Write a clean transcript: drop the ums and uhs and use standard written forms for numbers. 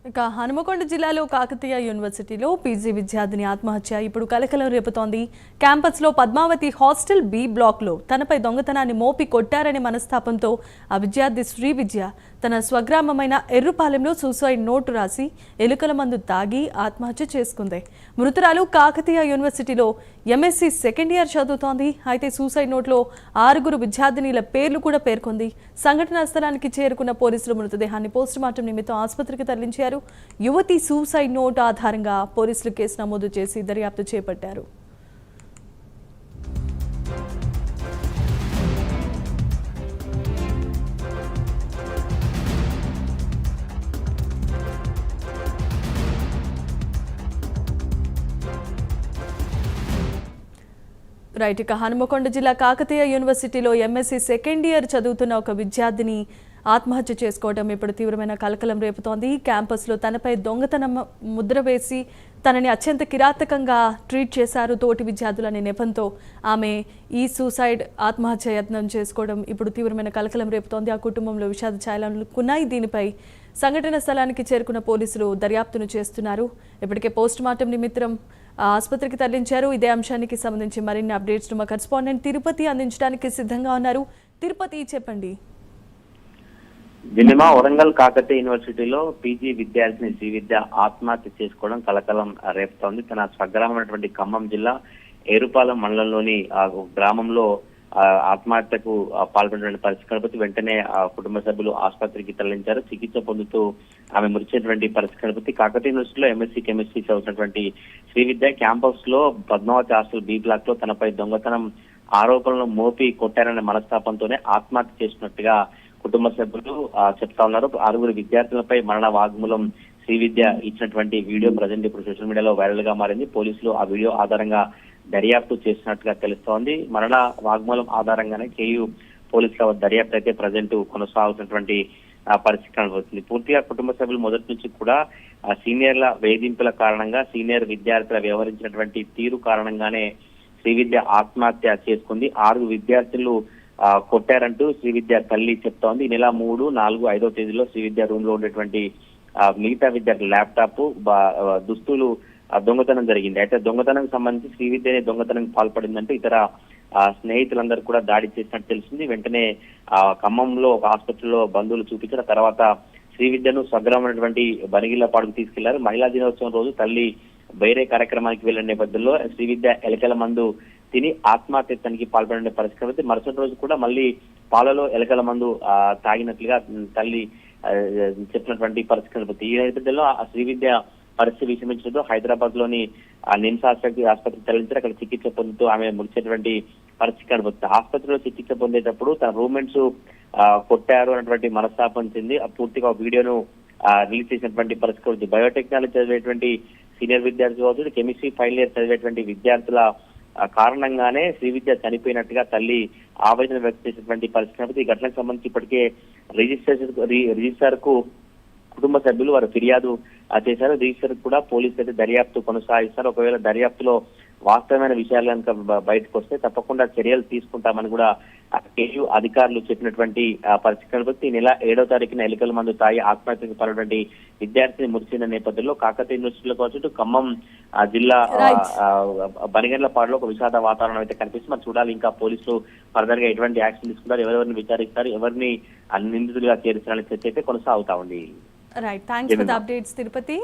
ఇక హనుమకొండ జిల్లాలో కాకతీయ యూనివర్సిటీలో పీజీ విద్యార్థిని ఆత్మహత్య ఇప్పుడు కలకలం రేపుతోంది. క్యాంపస్లో పద్మావతి హాస్టల్ బి బ్లాక్లో తనపై దొంగతనాన్ని మోపి కొట్టారనే మనస్తాపంతో ఆ విద్యార్థి శ్రీ విద్య తన స్వగ్రామమైన ఎర్రుపాలెంలో సూసైడ్ నోటు రాసి ఎలుకల మందు తాగి ఆత్మహత్య చేసుకుంది. మృతురాలు కాకతీయ యూనివర్సిటీలో ఎంఎస్సీ సెకండ్ ఇయర్ చదువుతోంది. అయితే సూసైడ్ నోట్లో 6 విద్యార్థినిల పేర్లు కూడా పేర్కొంది. సంఘటనా స్థలానికి చేరుకున్న పోలీసులు మృతదేహాన్ని పోస్టుమార్టం నిమిత్తం ఆసుపత్రికి తరలించారు. యువతి సూసైడ్ నోట్ ఆధారంగా పోలీసులు కేసు నమోదు చేసి దర్యాప్తు చేపట్టారు. రైట్. ఇక హనుమకొండ జిల్లా కాకతీయ యూనివర్సిటీలో ఎంఎస్సీ సెకండ్ ఇయర్ చదువుతున్న ఒక విద్యార్థిని ఆత్మహత్య చేసుకోవడం ఇప్పుడు తీవ్రమైన కలకలం రేపుతోంది. క్యాంపస్లో తనపై దొంగతనం ముద్ర వేసి తనని అత్యంత కిరాతకంగా ట్రీట్ చేశారు తోటి విద్యార్థులనే నెపంతో ఆమె ఈ సూసైడ్ ఆత్మహత్య యత్నం చేసుకోవడం ఇప్పుడు తీవ్రమైన కలకలం రేపుతోంది. ఆ కుటుంబంలో విషాద ఛాయలున్నాయి. దీనిపై సంఘటన స్థలానికి చేరుకున్న పోలీసులు దర్యాప్తును చేస్తున్నారు. ఇప్పటికే పోస్టుమార్టం నిమిత్తం ఆసుపత్రికి తరలించారు. ఇదే అంశానికి సంబంధించి మరిన్ని అప్డేట్స్ మా కరెస్పాండెంట్ తిరుపతి అందించడానికి సిద్ధంగా ఉన్నారు. తిరుపతి, చెప్పండి. దినిమా వరంగల్ కాకతీయ యూనివర్సిటీలో పీజీ విద్యార్థిని శ్రీ విద్య ఆత్మహత్య చేసుకోవడం కలకలం రేపుతోంది. తన స్వగ్రామైనటువంటి ఖమ్మం జిల్లా ఏరుపాలెం మండలంలోని గ్రామంలో ఆత్మహత్యకు పాల్పడిన పరిస్థితి కనబడి వెంటనే కుటుంబ సభ్యులు ఆసుపత్రికి తరలించారు. చికిత్స పొందుతూ ఆమె మృతిచెందినటువంటి పరిస్థితి కనబడి కాకతీయ యూనివర్సిటీలో ఎంఎస్సీ కెమిస్ట్రీ చదువుతున్నటువంటి శ్రీ విద్య క్యాంపస్ లో పద్మావతి హాస్టల్ బి బ్లాక్ లో తనపై దొంగతనం ఆరోపణలు మోపి కొట్టారనే మనస్తాపంతోనే ఆత్మహత్య చేసినట్టుగా కుటుంబ సభ్యులు చెప్తా ఉన్నారు. 6 విద్యార్థులపై మరణ వాగ్మూలం శ్రీ విద్య ఇచ్చినటువంటి వీడియో ప్రజెంట్ ఇప్పుడు సోషల్ మీడియాలో వైరల్ గా మారింది. పోలీసులు ఆ వీడియో ఆధారంగా దర్యాప్తు చేసినట్టుగా తెలుస్తోంది. మరణ వాగ్మూలం ఆధారంగానే కేయూ పోలీసుల దర్యాప్తు అయితే ప్రజెంట్ కొనసాగుతున్నటువంటి పరిస్థితి కనబడుతుంది. పూర్తిగా కుటుంబ సభ్యులు మొదటి నుంచి కూడా సీనియర్ల వేధింపుల కారణంగా సీనియర్ విద్యార్థుల వ్యవహరించినటువంటి తీరు కారణంగానే శ్రీ విద్య ఆత్మహత్య చేసుకుంది. 6 విద్యార్థులు కొట్టారంటూ శ్రీ విద్య తల్లి చెప్తోంది. ఈ నెల 3, 4, 5వ తేదీలో శ్రీ విద్య రూమ్ లో ఉండేటువంటి మిగతా విద్యార్థుల ల్యాప్టాప్, దుస్తులు దొంగతనం జరిగింది. అయితే దొంగతనం సంబంధించి శ్రీ విద్యనే దొంగతనం పాల్పడిందంటూ ఇతర స్నేహితులందరూ కూడా దాడి చేసినట్టు తెలిసింది. వెంటనే ఖమ్మంలో ఒక ఆసుపత్రిలో బంధువులు చూపించిన తర్వాత శ్రీ విద్యను స్వగ్రామైనటువంటి బనిగిల్లపాడుకు తీసుకెళ్లారు. మహిళా దినోత్సవం రోజు తల్లి వేరే కార్యక్రమానికి వెళ్లిన నేపథ్యంలో శ్రీ విద్య ఎలకల మందు తిని ఆత్మహత్యానికి పాల్పడే పరిస్థితి. మరుసటి రోజు కూడా మళ్ళీ పాలలో ఎలకల మందు తాగినట్లుగా తల్లి చెప్పినటువంటి పరిస్థితి. ఈ నేపథ్యంలో శ్రీ విద్య పరిస్థితి విషమించడంతో హైదరాబాద్ లోని నిమ్స్ ఆసుపత్రికి తరలించారు. అక్కడ చికిత్స పొందుతూ ఆమె మృతిచెందినటువంటి పరిస్థితి కనబడుతుంది. ఆసుపత్రిలో చికిత్స పొందేటప్పుడు తన రూమ్మేట్స్ కొట్టారు అన్నటువంటి మనస్తాపం చెంది పూర్తిగా వీడియోను రిలీజ్ చేసినటువంటి పరిస్థితి. బయోటెక్నాలజీ చదివేటువంటి సీనియర్ విద్యార్థి కావచ్చు, కెమిస్ట్రీ ఫైనల్ ఇయర్ చదివేటువంటి విద్యార్థుల కారణంగానే శ్రీ విద్య చనిపోయినట్టుగా తల్లి ఆవేదన వ్యక్తం చేసినటువంటి పరిస్థితి. ఈ ఘటనకు సంబంధించి ఇప్పటికే రిజిస్టర్ కు కుటుంబ సభ్యులు వారు ఫిర్యాదు చేశారు. రిజిస్టర్ కూడా పోలీసులు అయితే దర్యాప్తు కొనసాగిస్తారు. ఒకవేళ దర్యాప్తులో వాస్తవమైన విషయాలు కనుక బయటకు వస్తే తప్పకుండా చర్యలు తీసుకుంటామని కూడా కేయూ అధికారులు చెప్పినటువంటి పరిస్థితి. ఈ నెల 7వ తారీఖున ఎలుకల మందు తాగి ఆత్మహత్యకు పాల్పడినటువంటి విద్యార్థిని మృతి చెందిన నేపథ్యంలో కాకతీయ యూనివర్సిటీలో కావచ్చు ఖమ్మం జిల్లా బనిగండ్లపాడులో ఒక విషాద వాతావరణం అయితే కనిపిస్తుంది. మరి చూడాలి ఇంకా పోలీసులు ఫర్దర్ గా ఎటువంటి యాక్షన్ తీసుకుంటారు, ఎవరెవరిని విచారిస్తారు, ఎవరిని నిందితులుగా చేర్చాలని చర్చ అయితే కొనసాగుతా ఉంది. Right, thanks for the updates Tirupati.